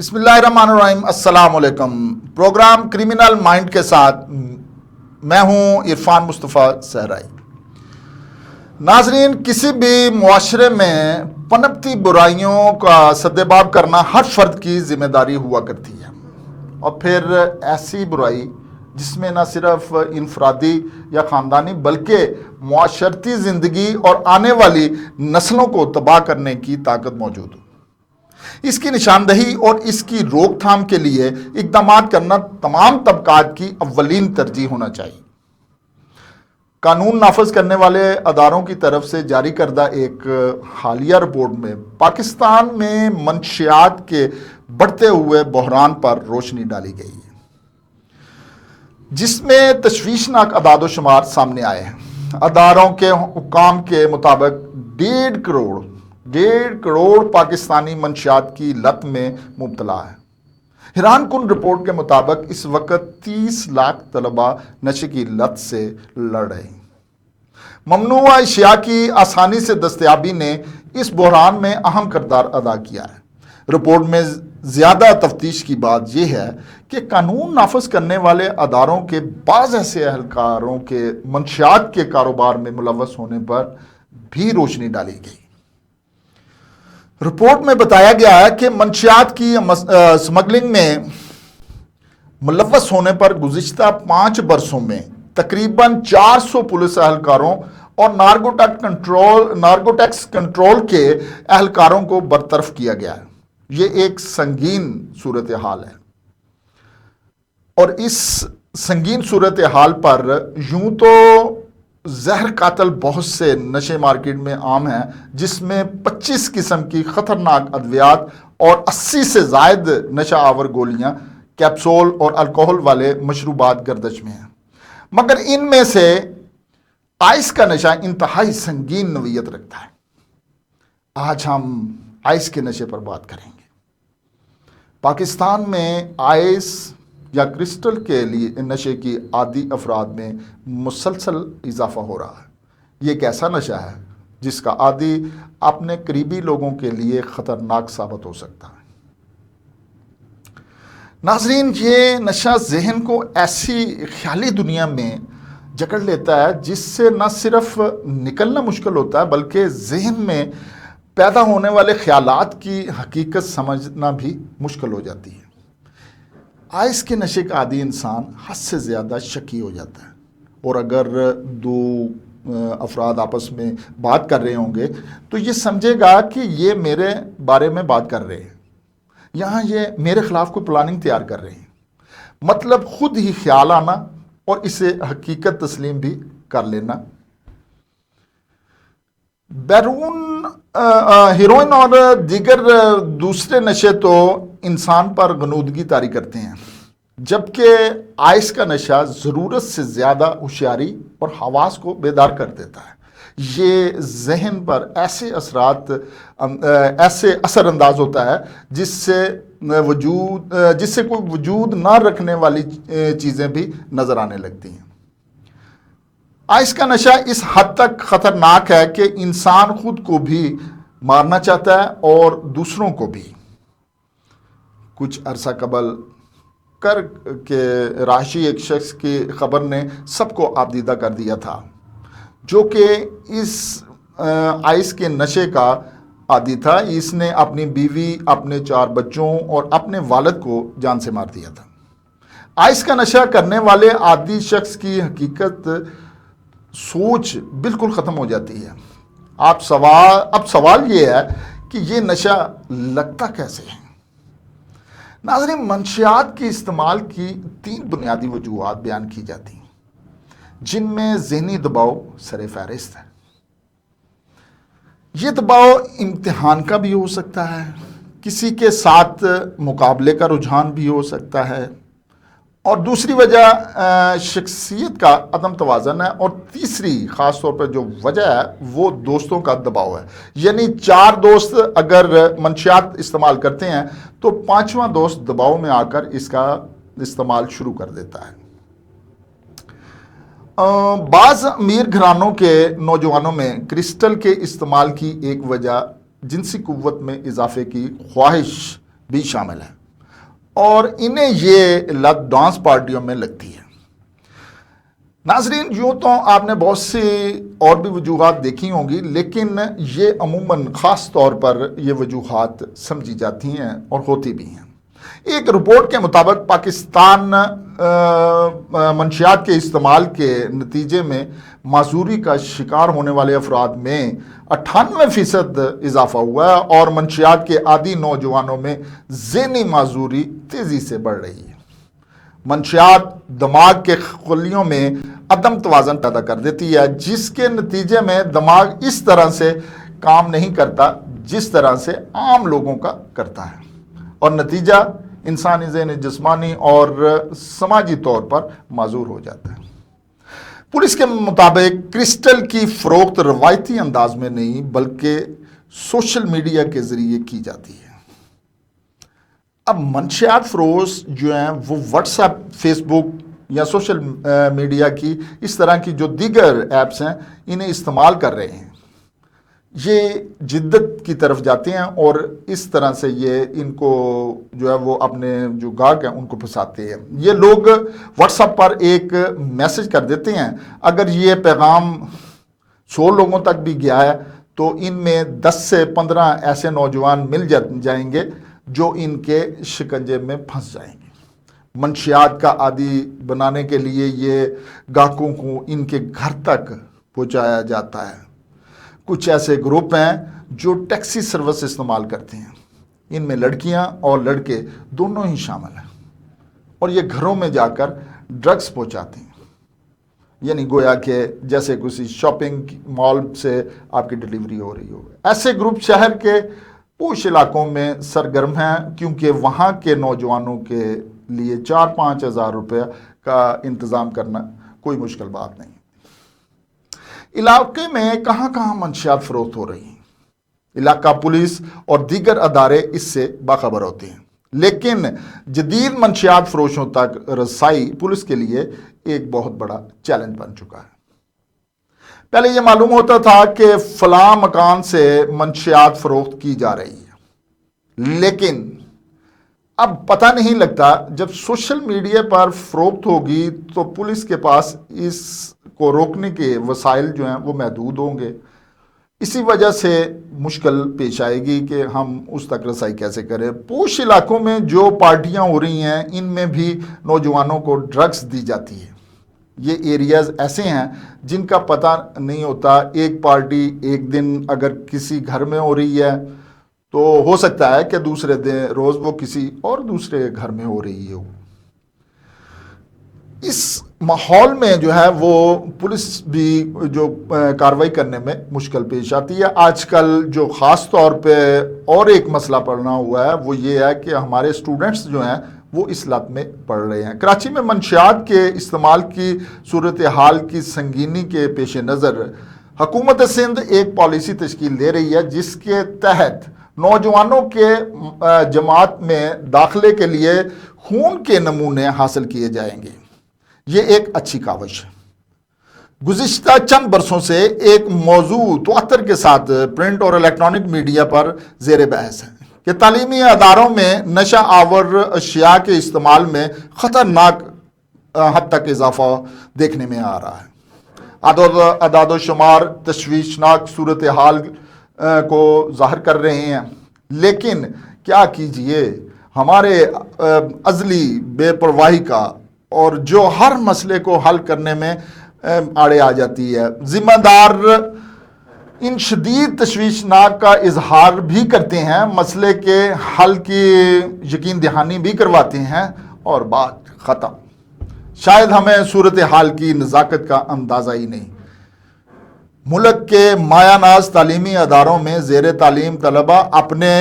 بسم اللہ الرحمن الرحیم۔ السلام علیکم۔ پروگرام کرمنل مائنڈ کے ساتھ میں ہوں عرفان مصطفیٰ صحرائی۔ ناظرین، کسی بھی معاشرے میں پنپتی برائیوں کا سدباب کرنا ہر فرد کی ذمہ داری ہوا کرتی ہے، اور پھر ایسی برائی جس میں نہ صرف انفرادی یا خاندانی بلکہ معاشرتی زندگی اور آنے والی نسلوں کو تباہ کرنے کی طاقت موجود ہو، اس کی نشاندہی اور اس کی روک تھام کے لیے اقدامات کرنا تمام طبقات کی اولین ترجیح ہونا چاہیے۔ قانون نافذ کرنے والے اداروں کی طرف سے جاری کردہ ایک حالیہ رپورٹ میں پاکستان میں منشیات کے بڑھتے ہوئے بحران پر روشنی ڈالی گئی ہے، جس میں تشویشناک اعداد و شمار سامنے آئے ہیں۔ اداروں کے حکام کے مطابق 1.5 کروڑ پاکستانی منشیات کی لت میں مبتلا ہے۔ حیران کن رپورٹ کے مطابق اس وقت 30 لاکھ طلبہ نشے کی لت سے لڑ رہے ہیں۔ ممنوع اشیاء کی آسانی سے دستیابی نے اس بحران میں اہم کردار ادا کیا ہے۔ رپورٹ میں زیادہ تفتیش کی بات یہ ہے کہ قانون نافذ کرنے والے اداروں کے بعض ایسے اہلکاروں کے منشیات کے کاروبار میں ملوث ہونے پر بھی روشنی ڈالی گئی۔ رپورٹ میں بتایا گیا ہے کہ منشیات کی سمگلنگ میں ملوث ہونے پر گزشتہ 5 برسوں میں تقریباً 400 پولیس اہلکاروں اور نارکوٹکس کنٹرول کے اہلکاروں کو برطرف کیا گیا ہے۔ یہ ایک سنگین صورتحال ہے، اور اس سنگین صورتحال پر یوں تو زہر قاتل بہت سے نشے مارکیٹ میں عام ہیں، جس میں 25 قسم کی خطرناک ادویات اور 80 سے زائد نشہ آور گولیاں، کیپسول اور الکوہل والے مشروبات گردش میں ہیں، مگر ان میں سے آئس کا نشہ انتہائی سنگین نوعیت رکھتا ہے۔ آج ہم آئس کے نشے پر بات کریں گے۔ پاکستان میں آئس یا کرسٹل کے لیے نشے کی عادی افراد میں مسلسل اضافہ ہو رہا ہے۔ یہ ایک ایسا نشہ ہے جس کا عادی اپنے قریبی لوگوں کے لیے خطرناک ثابت ہو سکتا ہے۔ ناظرین، یہ نشہ ذہن کو ایسی خیالی دنیا میں جکڑ لیتا ہے جس سے نہ صرف نکلنا مشکل ہوتا ہے بلکہ ذہن میں پیدا ہونے والے خیالات کی حقیقت سمجھنا بھی مشکل ہو جاتی ہے۔ آئس کے نشے کا عادی انسان حد سے زیادہ شکی ہو جاتا ہے، اور اگر 2 افراد آپس میں بات کر رہے ہوں گے تو یہ سمجھے گا کہ یہ میرے بارے میں بات کر رہے ہیں، یہاں یہ میرے خلاف کوئی پلاننگ تیار کر رہے ہیں۔ مطلب خود ہی خیال آنا اور اسے حقیقت تسلیم بھی کر لینا۔ بیرون ہیروئن اور دیگر دوسرے نشے تو انسان پر غنودگی طاری کرتے ہیں، جبکہ آئس کا نشہ ضرورت سے زیادہ ہوشیاری اور حواس کو بیدار کر دیتا ہے۔ یہ ذہن پر ایسے اثر انداز ہوتا ہے جس سے کوئی وجود نہ رکھنے والی چیزیں بھی نظر آنے لگتی ہیں۔ آئس کا نشہ اس حد تک خطرناک ہے کہ انسان خود کو بھی مارنا چاہتا ہے اور دوسروں کو بھی۔ کچھ عرصہ قبل کے راشی ایک شخص کی خبر نے سب کو آبدیدہ کر دیا تھا، جو کہ اس آئس کے نشے کا عادی تھا۔ اس نے اپنی بیوی، اپنے 4 بچوں اور اپنے والد کو جان سے مار دیا تھا۔ آئس کا نشہ کرنے والے عادی شخص کی حقیقت سوچ بالکل ختم ہو جاتی ہے۔ اب سوال یہ ہے کہ یہ نشہ لگتا کیسے ہے؟ ناظرین، منشیات کے استعمال کی 3 بنیادی وجوہات بیان کی جاتی ہیں، جن میں ذہنی دباؤ سر فہرست ہے۔ یہ دباؤ امتحان کا بھی ہو سکتا ہے، کسی کے ساتھ مقابلے کا رجحان بھی ہو سکتا ہے، اور دوسری وجہ شخصیت کا عدم توازن ہے، اور تیسری خاص طور پر جو وجہ ہے وہ دوستوں کا دباؤ ہے۔ یعنی 4 دوست اگر منشیات استعمال کرتے ہیں تو 5واں دوست دباؤ میں آ کر اس کا استعمال شروع کر دیتا ہے۔ بعض امیر گھرانوں کے نوجوانوں میں کرسٹل کے استعمال کی ایک وجہ جنسی قوت میں اضافے کی خواہش بھی شامل ہے۔ اور انہیں یہ لت ڈانس پارٹیوں میں لگتی ہے۔ ناظرین، یوں تو آپ نے بہت سی اور بھی وجوہات دیکھی ہوں گی، لیکن یہ عموماً خاص طور پر یہ وجوہات سمجھی جاتی ہیں اور ہوتی بھی ہیں۔ ایک رپورٹ کے مطابق پاکستان منشیات کے استعمال کے نتیجے میں معذوری کا شکار ہونے والے افراد میں 98% اضافہ ہوا ہے، اور منشیات کے عادی نوجوانوں میں ذہنی معذوری تیزی سے بڑھ رہی ہے۔ منشیات دماغ کے خلیوں میں عدم توازن پیدا کر دیتی ہے، جس کے نتیجے میں دماغ اس طرح سے کام نہیں کرتا جس طرح سے عام لوگوں کا کرتا ہے، اور نتیجہ انسانی ذہن جسمانی اور سماجی طور پر معذور ہو جاتا ہے۔ پولیس کے مطابق کرسٹل کی فروخت روایتی انداز میں نہیں بلکہ سوشل میڈیا کے ذریعے کی جاتی ہے۔ اب منشیات فروش جو ہیں وہ واٹس ایپ، فیس بک یا سوشل میڈیا کی اس طرح کی جو دیگر ایپس ہیں انہیں استعمال کر رہے ہیں، یہ جدت کی طرف جاتے ہیں اور اس طرح سے یہ ان کو جو ہے وہ اپنے جو گاہک ہیں ان کو پھنساتے ہیں۔ یہ لوگ واٹس ایپ پر ایک میسج کر دیتے ہیں، اگر یہ پیغام 100 لوگوں تک بھی گیا ہے تو ان میں 10 سے 15 ایسے نوجوان مل جائیں گے جو ان کے شکنجے میں پھنس جائیں گے۔ منشیات کا عادی بنانے کے لیے یہ گاہکوں کو ان کے گھر تک پہنچایا جاتا ہے۔ کچھ ایسے گروپ ہیں جو ٹیکسی سروس استعمال کرتے ہیں، ان میں لڑکیاں اور لڑکے دونوں ہی شامل ہیں، اور یہ گھروں میں جا کر ڈرگز پہنچاتے ہیں، یعنی گویا کہ جیسے کسی شاپنگ مال سے آپ کی ڈیلیوری ہو رہی ہو۔ ایسے گروپ شہر کے پوش علاقوں میں سرگرم ہیں، کیونکہ وہاں کے نوجوانوں کے لیے 4-5 ہزار روپے کا انتظام کرنا کوئی مشکل بات نہیں۔ علاقے میں کہاں کہاں منشیات فروخت ہو رہی ہیں، علاقہ پولیس اور دیگر ادارے اس سے باخبر ہوتے ہیں، لیکن جدید منشیات فروشوں تک رسائی پولیس کے لیے ایک بہت بڑا چیلنج بن چکا ہے۔ پہلے یہ معلوم ہوتا تھا کہ فلاں مکان سے منشیات فروخت کی جا رہی ہے، لیکن اب پتہ نہیں لگتا جب سوشل میڈیا پر فروخت ہوگی تو پولیس کے پاس اس کو روکنے کے وسائل جو ہیں وہ محدود ہوں گے۔ اسی وجہ سے مشکل پیش آئے گی کہ ہم اس تک رسائی کیسے کریں۔ پوش علاقوں میں جو پارٹیاں ہو رہی ہیں ان میں بھی نوجوانوں کو ڈرگز دی جاتی ہے۔ یہ ایریاز ایسے ہیں جن کا پتہ نہیں ہوتا، ایک پارٹی ایک دن اگر کسی گھر میں ہو رہی ہے تو ہو سکتا ہے کہ دوسرے دن روز وہ کسی اور دوسرے گھر میں ہو رہی ہو۔ اس ماحول میں جو ہے وہ پولیس بھی جو کارروائی کرنے میں مشکل پیش آتی ہے۔ آج کل جو خاص طور پہ اور ایک مسئلہ پڑنا ہوا ہے وہ یہ ہے کہ ہمارے اسٹوڈنٹس جو ہیں وہ اس لت میں پڑ رہے ہیں۔ کراچی میں منشیات کے استعمال کی صورتحال کی سنگینی کے پیش نظر حکومت سندھ ایک پالیسی تشکیل دے رہی ہے جس کے تحت نوجوانوں کے جماعت میں داخلے کے لیے خون کے نمونے حاصل کیے جائیں گے۔ یہ ایک اچھی کاوش ہے۔ گزشتہ چند برسوں سے ایک موضوع تواتر کے ساتھ پرنٹ اور الیکٹرانک میڈیا پر زیر بحث ہے کہ تعلیمی اداروں میں نشہ آور اشیاء کے استعمال میں خطرناک حد تک اضافہ دیکھنے میں آ رہا ہے۔ اعداد و شمار تشویشناک صورتحال کو ظاہر کر رہے ہیں، لیکن کیا کیجئے، ہمارے ازلی بے پرواہی کا اور جو ہر مسئلے کو حل کرنے میں آڑے آ جاتی ہے۔ ذمہ دار ان شدید تشویشناک کا اظہار بھی کرتے ہیں، مسئلے کے حل کی یقین دہانی بھی کرواتے ہیں، اور بات ختم۔ شاید ہمیں صورتحال کی نزاکت کا اندازہ ہی نہیں۔ ملک کے مایہ ناز تعلیمی اداروں میں زیر تعلیم طلبہ اپنے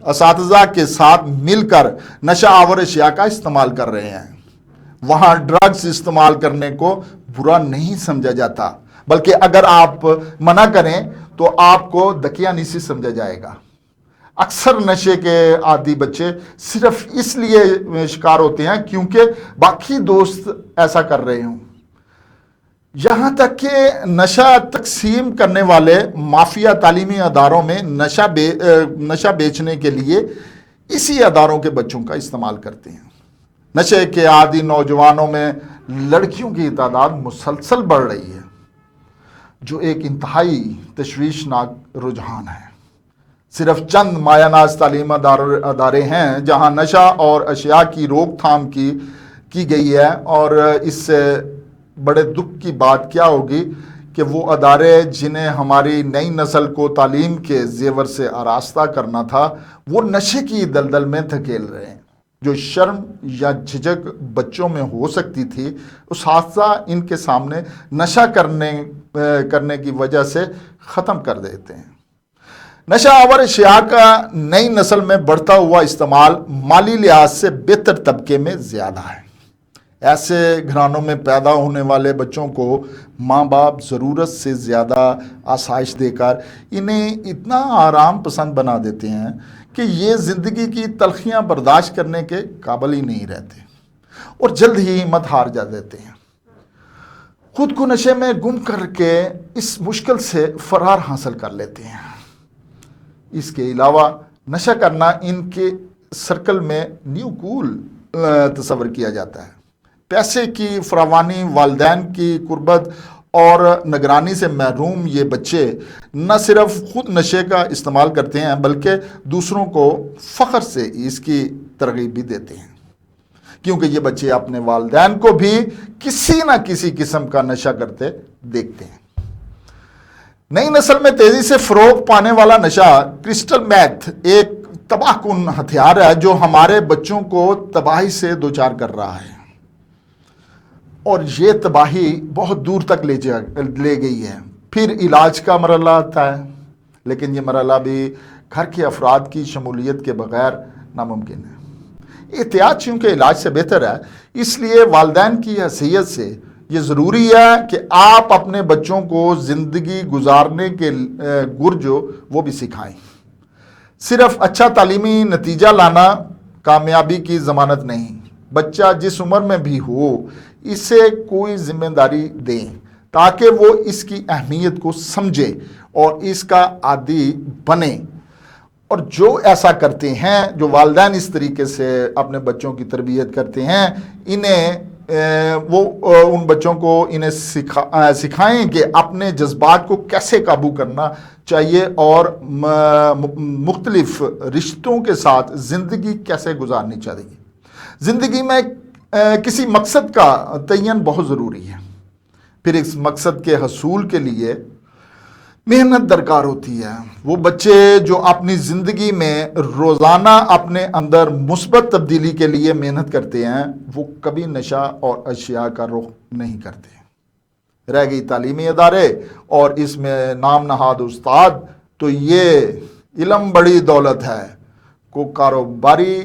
اساتذہ کے ساتھ مل کر نشہ آور اشیاء کا استعمال کر رہے ہیں۔ وہاں ڈرگز استعمال کرنے کو برا نہیں سمجھا جاتا، بلکہ اگر آپ منع کریں تو آپ کو دکیانوسی سمجھا جائے گا۔ اکثر نشے کے عادی بچے صرف اس لیے شکار ہوتے ہیں کیونکہ باقی دوست ایسا کر رہے ہوں۔ یہاں تک کہ نشہ تقسیم کرنے والے مافیا تعلیمی اداروں میں نشہ بیچنے کے لیے اسی اداروں کے بچوں کا استعمال کرتے ہیں۔ نشے کے عادی نوجوانوں میں لڑکیوں کی تعداد مسلسل بڑھ رہی ہے، جو ایک انتہائی تشویشناک رجحان ہے۔ صرف چند مایہ ناز تعلیم ادارے ہیں جہاں نشہ اور اشیاء کی روک تھام کی گئی ہے، اور اس سے بڑے دکھ کی بات کیا ہوگی کہ وہ ادارے جنہیں ہماری نئی نسل کو تعلیم کے زیور سے آراستہ کرنا تھا، وہ نشے کی دلدل میں دھکیل رہے ہیں۔ جو شرم یا جھجک بچوں میں ہو سکتی تھی، اس حادثہ ان کے سامنے نشہ کرنے کی وجہ سے ختم کر دیتے ہیں۔ نشہ آور اشیاء کا نئی نسل میں بڑھتا ہوا استعمال مالی لحاظ سے بہتر طبقے میں زیادہ ہے۔ ایسے گھرانوں میں پیدا ہونے والے بچوں کو ماں باپ ضرورت سے زیادہ آسائش دے کر انہیں اتنا آرام پسند بنا دیتے ہیں کہ یہ زندگی کی تلخیاں برداشت کرنے کے قابل ہی نہیں رہتے، اور جلد ہی ہمت ہار جا دیتے ہیں۔ خود کو نشے میں گم کر کے اس مشکل سے فرار حاصل کر لیتے ہیں۔ اس کے علاوہ نشہ کرنا ان کے سرکل میں نیو کول تصور کیا جاتا ہے۔ پیسے کی فراوانی، والدین کی قربت اور نگرانی سے محروم یہ بچے نہ صرف خود نشے کا استعمال کرتے ہیں بلکہ دوسروں کو فخر سے اس کی ترغیب بھی دیتے ہیں، کیونکہ یہ بچے اپنے والدین کو بھی کسی نہ کسی قسم کا نشہ کرتے دیکھتے ہیں۔ نئی نسل میں تیزی سے فروغ پانے والا نشہ کرسٹل میتھ ایک تباہ کن ہتھیار ہے جو ہمارے بچوں کو تباہی سے دوچار کر رہا ہے، اور یہ تباہی بہت دور تک لے گئی ہے۔ پھر علاج کا مرحلہ آتا ہے، لیکن یہ مرحلہ بھی گھر کے افراد کی شمولیت کے بغیر ناممکن ہے۔ احتیاط چونکہ علاج سے بہتر ہے، اس لیے والدین کی حیثیت سے یہ ضروری ہے کہ آپ اپنے بچوں کو زندگی گزارنے کے گر جو وہ بھی سکھائیں۔ صرف اچھا تعلیمی نتیجہ لانا کامیابی کی ضمانت نہیں۔ بچہ جس عمر میں بھی ہو، اسے کوئی ذمہ داری دیں تاکہ وہ اس کی اہمیت کو سمجھے اور اس کا عادی بنے۔ اور جو ایسا کرتے ہیں، جو والدین اس طریقے سے اپنے بچوں کی تربیت کرتے ہیں، وہ ان بچوں کو انہیں سکھائیں کہ اپنے جذبات کو کیسے قابو کرنا چاہیے اور مختلف رشتوں کے ساتھ زندگی کیسے گزارنی چاہیے۔ زندگی میں کسی مقصد کا تعین بہت ضروری ہے، پھر اس مقصد کے حصول کے لیے محنت درکار ہوتی ہے۔ وہ بچے جو اپنی زندگی میں روزانہ اپنے اندر مثبت تبدیلی کے لیے محنت کرتے ہیں، وہ کبھی نشہ اور اشیاء کا رخ نہیں کرتے۔ رہ گئی تعلیمی ادارے اور اس میں نام نہاد استاد، تو یہ علم بڑی دولت ہے کو کاروباری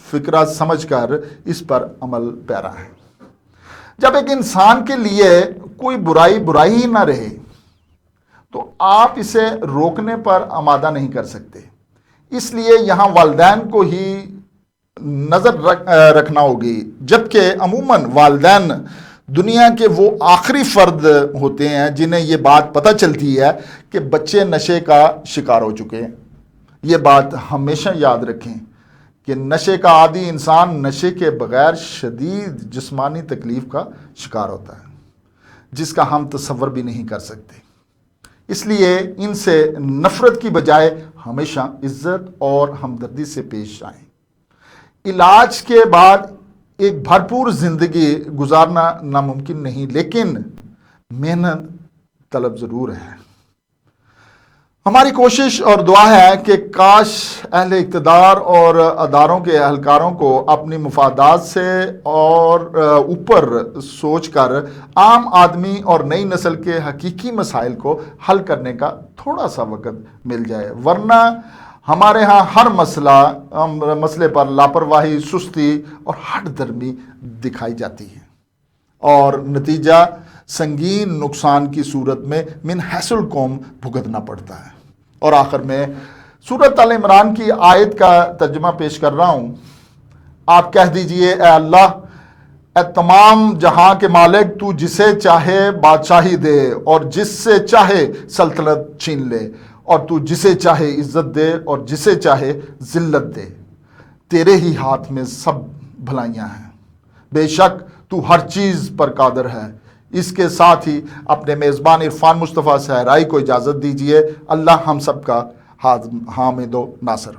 فکرہ سمجھ کر اس پر عمل پیرا ہے۔ جب ایک انسان کے لیے کوئی برائی ہی نہ رہے تو آپ اسے روکنے پر آمادہ نہیں کر سکتے۔ اس لیے یہاں والدین کو ہی نظر رکھنا ہوگی، جبکہ عموماً والدین دنیا کے وہ آخری فرد ہوتے ہیں جنہیں یہ بات پتہ چلتی ہے کہ بچے نشے کا شکار ہو چکے ہیں۔ یہ بات ہمیشہ یاد رکھیں کہ نشے کا عادی انسان نشے کے بغیر شدید جسمانی تکلیف کا شکار ہوتا ہے، جس کا ہم تصور بھی نہیں کر سکتے۔ اس لیے ان سے نفرت کی بجائے ہمیشہ عزت اور ہمدردی سے پیش آئیں۔ علاج کے بعد ایک بھرپور زندگی گزارنا ناممکن نہیں، لیکن محنت طلب ضرور ہے۔ ہماری کوشش اور دعا ہے کہ کاش اہل اقتدار اور اداروں کے اہلکاروں کو اپنی مفادات سے اور اوپر سوچ کر عام آدمی اور نئی نسل کے حقیقی مسائل کو حل کرنے کا تھوڑا سا وقت مل جائے، ورنہ ہمارے ہاں ہر مسئلے پر لاپرواہی، سستی اور ہٹ درمی دکھائی جاتی ہے، اور نتیجہ سنگین نقصان کی صورت میں من حیث القوم بھگتنا پڑتا ہے۔ اور آخر میں سورۃ آل عمران کی آیت کا ترجمہ پیش کر رہا ہوں۔ آپ کہہ دیجئے، اے اللہ، اے تمام جہاں کے مالک، تو جسے چاہے بادشاہی دے اور جس سے چاہے سلطنت چھین لے، اور تو جسے چاہے عزت دے اور جسے چاہے ذلت دے۔ تیرے ہی ہاتھ میں سب بھلائیاں ہیں، بے شک تو ہر چیز پر قادر ہے۔ اس کے ساتھ ہی اپنے میزبان عرفان مصطفیٰ صحرائی کو اجازت دیجیے۔ اللہ ہم سب کا حامد و ناصر۔